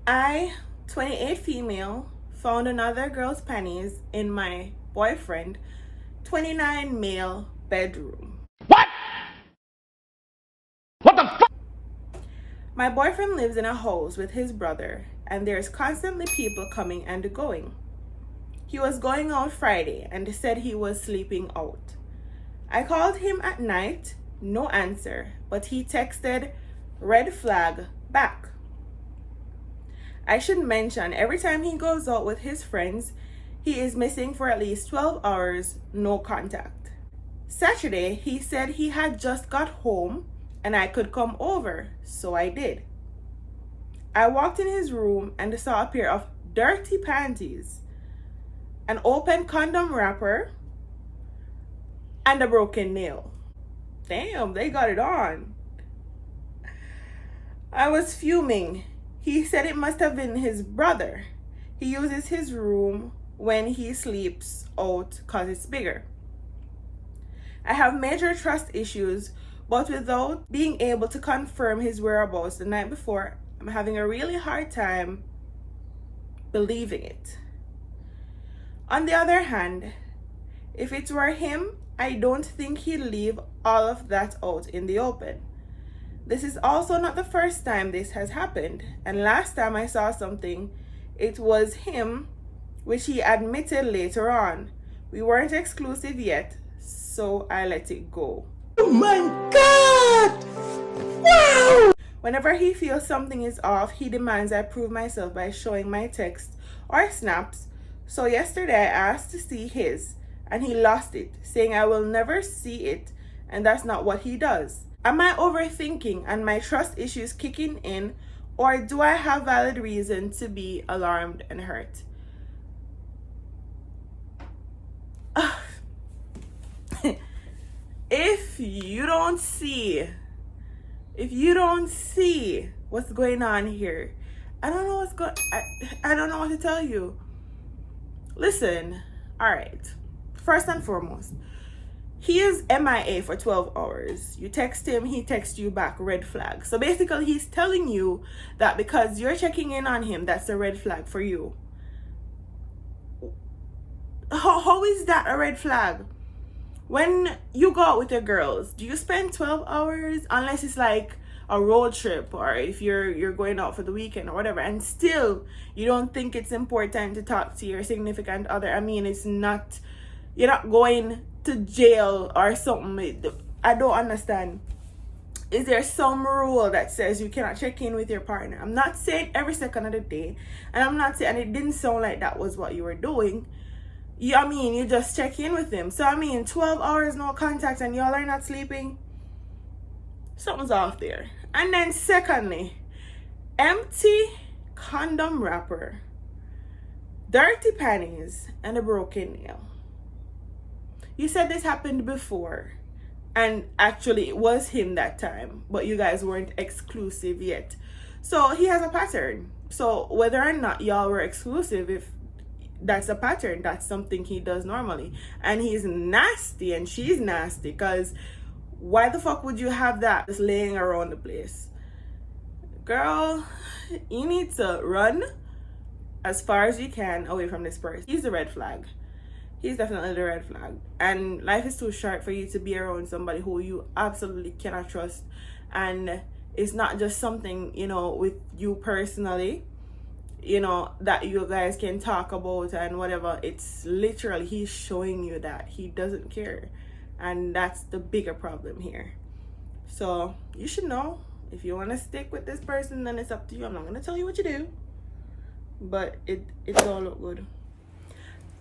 I, 28 female, found another girl's panties in my boyfriend, 29 male bedroom. What? What the fuck? My boyfriend lives in a house with his brother, and there's constantly people coming and going. He was going out Friday and said he was sleeping out. I called him at night, no answer, but he texted red flag back. I should mention, every time he goes out with his friends, he is missing for at least 12 hours, no contact. Saturday, he said he had just got home and I could come over, so I did. I walked in his room and saw a pair of dirty panties, an open condom wrapper, and a broken nail. Damn, they got it on. I was fuming. He said it must have been his brother. He uses his room when he sleeps out because it's bigger. I have major trust issues, but without being able to confirm his whereabouts the night before, I'm having a really hard time believing it. On the other hand, if it were him, I don't think he'd leave all of that out in the open. This is also not the first time this has happened, and last time I saw something, it was him, which he admitted later on. We weren't exclusive yet, so I let it go. Oh my God! Wow! Whenever he feels something is off, he demands I prove myself by showing my texts or snaps. So yesterday I asked to see his, and he lost it, saying I will never see it, and that's not what he does. Am I overthinking and my trust issues kicking in, or do I have valid reason to be alarmed and hurt? If you don't see what's going on here, I don't know I don't know what to tell you. Listen, all right. First and foremost, he is MIA for 12 hours. You text him, he texts you back, red flag. So basically, he's telling you that because you're checking in on him, that's a red flag for you. How is that a red flag? When you go out with your girls, do you spend 12 hours? Unless it's like a road trip, or if you're going out for the weekend or whatever, and still you don't think it's important to talk to your significant other. I mean, it's not, you're not going to jail or something. I don't understand. Is there some rule that says you cannot check in with your partner? I'm not saying every second of the day, and I'm not saying, and it didn't sound like that was what you were doing. You just check in with him. So 12 hours no contact and y'all are not sleeping. Something's off there. And then secondly, empty condom wrapper, dirty panties, and a broken nail. You said this happened before, and actually it was him that time, but you guys weren't exclusive yet. So he has a pattern. So whether or not y'all were exclusive, if that's a pattern, that's something he does normally. And he's nasty and she's nasty, because why the fuck would you have that just laying around the place? Girl, you need to run as far as you can away from this person. He's the red flag. He's definitely the red flag. And life is too short for you to be around somebody who you absolutely cannot trust. And it's not just something, with you personally, that you guys can talk about and whatever. It's literally, he's showing you that he doesn't care. And that's the bigger problem here. So you should know, if you want to stick with this person, then it's up to you. I'm not going to tell you what you do, but it don't look good.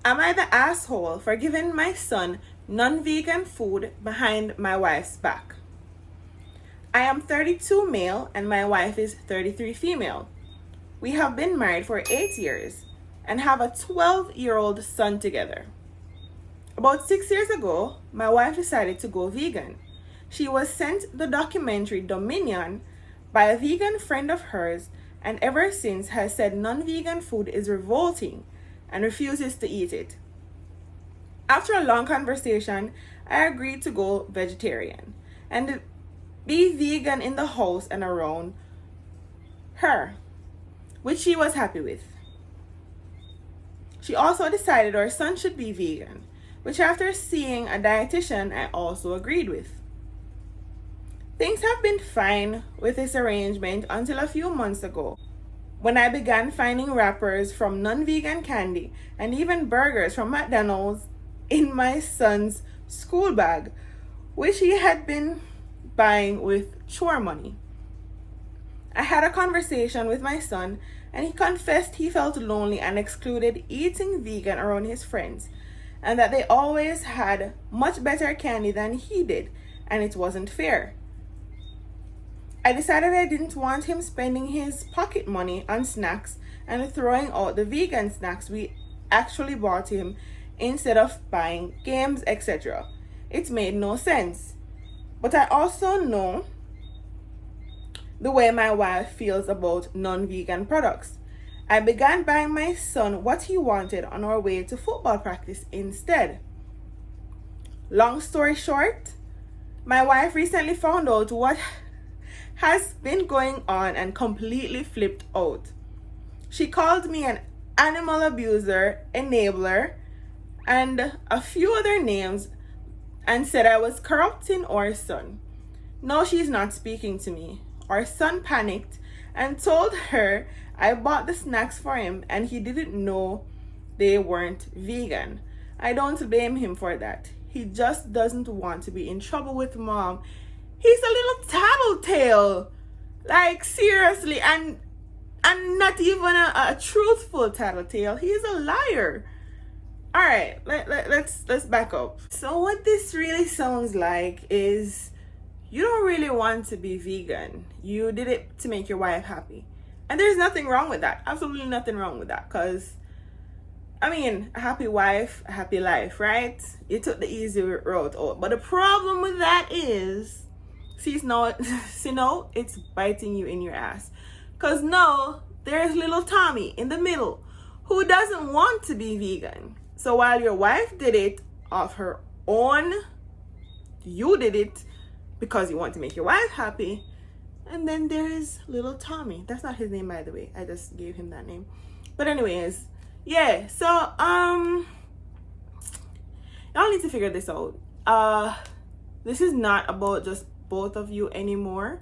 Am I the asshole for giving my son non-vegan food behind my wife's back? I am 32 male and my wife is 33 female. We have been married for 8 years and have a 12-year-old son together. About 6 years ago, my wife decided to go vegan. She was sent the documentary Dominion by a vegan friend of hers, and ever since has said non-vegan food is revolting and refuses to eat it. After a long conversation, I agreed to go vegetarian and be vegan in the house and around her. which she was happy with. She also decided our son should be vegan, which after seeing a dietitian, I also agreed with. Things have been fine with this arrangement until a few months ago, when I began finding wrappers from non-vegan candy and even burgers from McDonald's in my son's school bag, which he had been buying with chore money. I had a conversation with my son and he confessed he felt lonely and excluded eating vegan around his friends, and that they always had much better candy than he did, and it wasn't fair. I decided I didn't want him spending his pocket money on snacks and throwing out the vegan snacks we actually bought him instead of buying games, etc. It made no sense. But I also know the way my wife feels about non-vegan products. I began buying my son what he wanted on our way to football practice instead. Long story short, my wife recently found out what has been going on and completely flipped out. She called me an animal abuser, enabler, and a few other names, and said I was corrupting our son. No, she's not speaking to me. Our son panicked and told her I bought the snacks for him and he didn't know they weren't vegan. I don't blame him for that. He just doesn't want to be in trouble with mom. He's a little tattletale. Like, seriously, and not even a truthful tattletale. He's a liar. All right, let's back up. So what this really sounds like is you don't really want to be vegan. You did it to make your wife happy. And there's nothing wrong with that. Absolutely nothing wrong with that. Because, I mean, a happy wife, a happy life, right? You took the easy road out. But the problem with that is, see now, it's biting you in your ass. Because now, there's little Tommy in the middle who doesn't want to be vegan. So while your wife did it of her own, you did it because you want to make your wife happy. And then there's little Tommy. That's not his name, by the way. I just gave him that name. But anyways, yeah. So, y'all need to figure this out. This is not about just both of you anymore.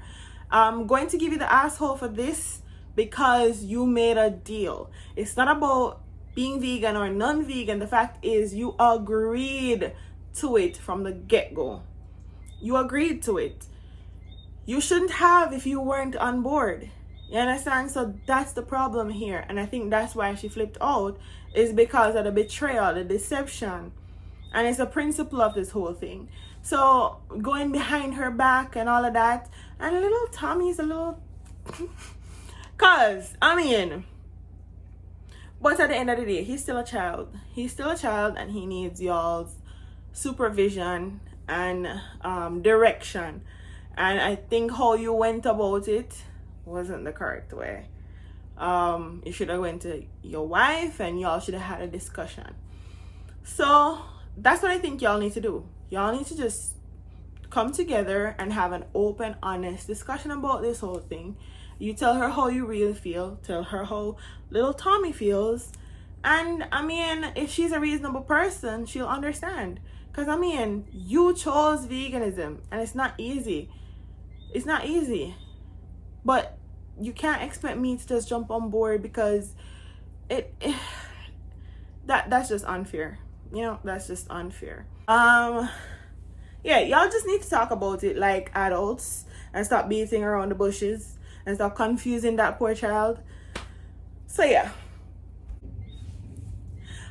I'm going to give you the asshole for this because you made a deal. It's not about being vegan or non-vegan. The fact is you agreed to it from the get-go. You agreed to it. You shouldn't have if you weren't on board. You understand? So that's the problem here. And I think that's why she flipped out, is because of the betrayal, the deception. And it's a principle of this whole thing. So going behind her back and all of that. And little Tommy's a little... Cause, I mean... But at the end of the day, he's still a child. He's still a child and he needs y'all's supervision and direction. And I think how you went about it wasn't the correct way. You should have went to your wife and y'all should have had a discussion. So that's what I think y'all need to do. Y'all need to just come together and have an open, honest discussion about this whole thing. You tell her how you really feel. Tell her how little Tommy feels. And I mean, if she's a reasonable person, she'll understand. Because I mean, you chose veganism and it's not easy. It's not easy. But you can't expect me to just jump on board because that's just unfair. You know, that's just unfair. Yeah, y'all just need to talk about it like adults and stop beating around the bushes and stop confusing that poor child. So yeah.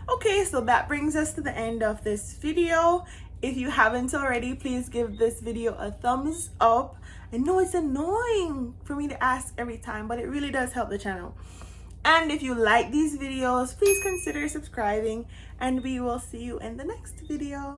Okay, so that brings us to the end of this video. If you haven't already, please give this video a thumbs up. I know it's annoying for me to ask every time, but it really does help the channel. And if you like these videos, please consider subscribing, and we will see you in the next video.